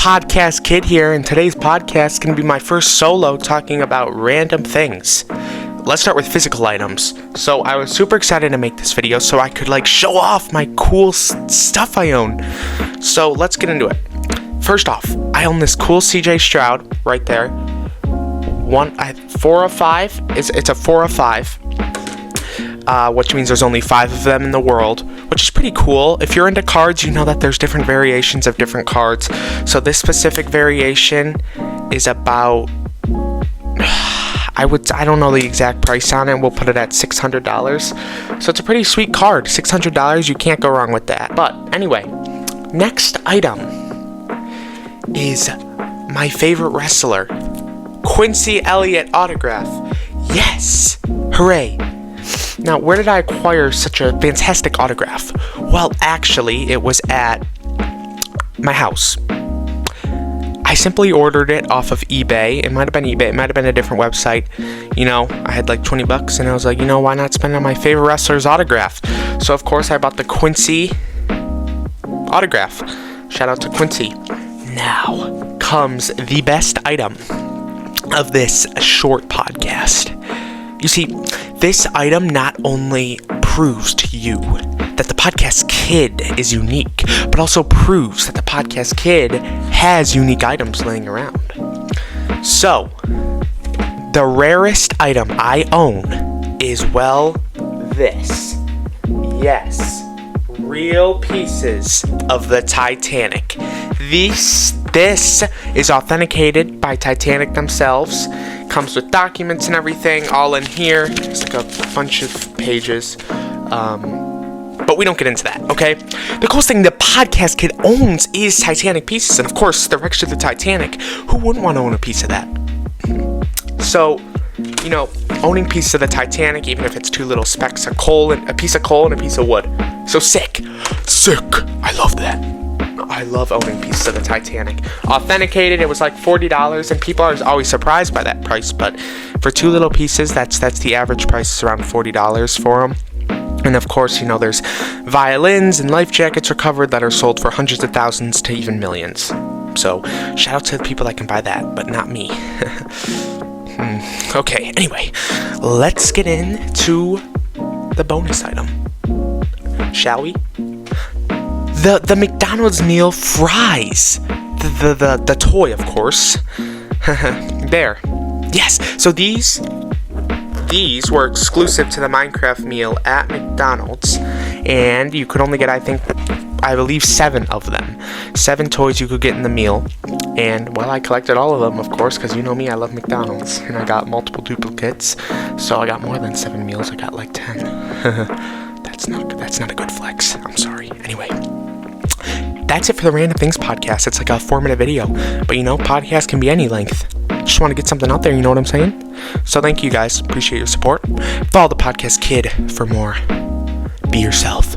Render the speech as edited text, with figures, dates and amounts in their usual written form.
Podcast Kid here, and today's podcast is going to be my first solo talking about random things. Let's start with physical items. So I was super excited to make this video so I could show off my cool stuff I own. So let's get into it. First off, I own this cool CJ Stroud right there. 4 of 5. It's a 4 of 5. Which means there's only 5 of them in the world, which is pretty cool. If you're into cards, you know that there's different variations of different cards. So this specific variation is about, I don't know the exact price on it. We'll put it at $600. So it's a pretty sweet card. $600, you can't go wrong with that. But anyway, next item is my favorite wrestler, Quincy Elliott autograph. Yes! Hooray! Now, where did I acquire such a fantastic autograph? Well, actually, it was at my house. I simply ordered it off of eBay. It might have been eBay. It might have been a different website. You know, I had like $20 and I was like, why not spend on my favorite wrestler's autograph? So, of course, I bought the Quincy autograph. Shout out to Quincy. Now comes the best item of this short podcast. You see, this item not only proves to you that the Podcast Kid is unique, but also proves that the Podcast Kid has unique items laying around. So, the rarest item I own is, this. Yes, real pieces of the Titanic. This is authenticated by Titanic themselves. Comes with documents and everything all in here. It's like a bunch of pages. But we don't get into that, okay? The coolest thing the Podcast Kid owns is Titanic pieces. And of course, they're next to the Titanic. Who wouldn't want to own a piece of that? So, owning pieces of the Titanic, even if it's two little specks of coal, and a piece of coal and a piece of wood. So sick. I love that. I love owning pieces of the Titanic. Authenticated, it was like $40, and people are always surprised by that price. But for two little pieces, that's the average price is around $40 for them. And of course, there's violins and life jackets recovered that are sold for hundreds of thousands to even millions. So shout out to the people that can buy that, but not me. Okay, anyway, let's get into the bonus item, shall we? The McDonald's meal fries. The toy, of course. There. Yes. So these were exclusive to the Minecraft meal at McDonald's, and you could only get, I believe 7 of them. 7 toys you could get in the meal. And, I collected all of them, of course, because you know me, I love McDonald's. And I got multiple duplicates, so I got more than 7 meals. I got like 10. That's not a good flex. I'm sorry. Anyway, that's it for the Random Things podcast. It's like a 4-minute video, but podcasts can be any length. Just want to get something out there, you know what I'm saying? So thank you guys. Appreciate your support. Follow the Podcast Kid for more. Be yourself.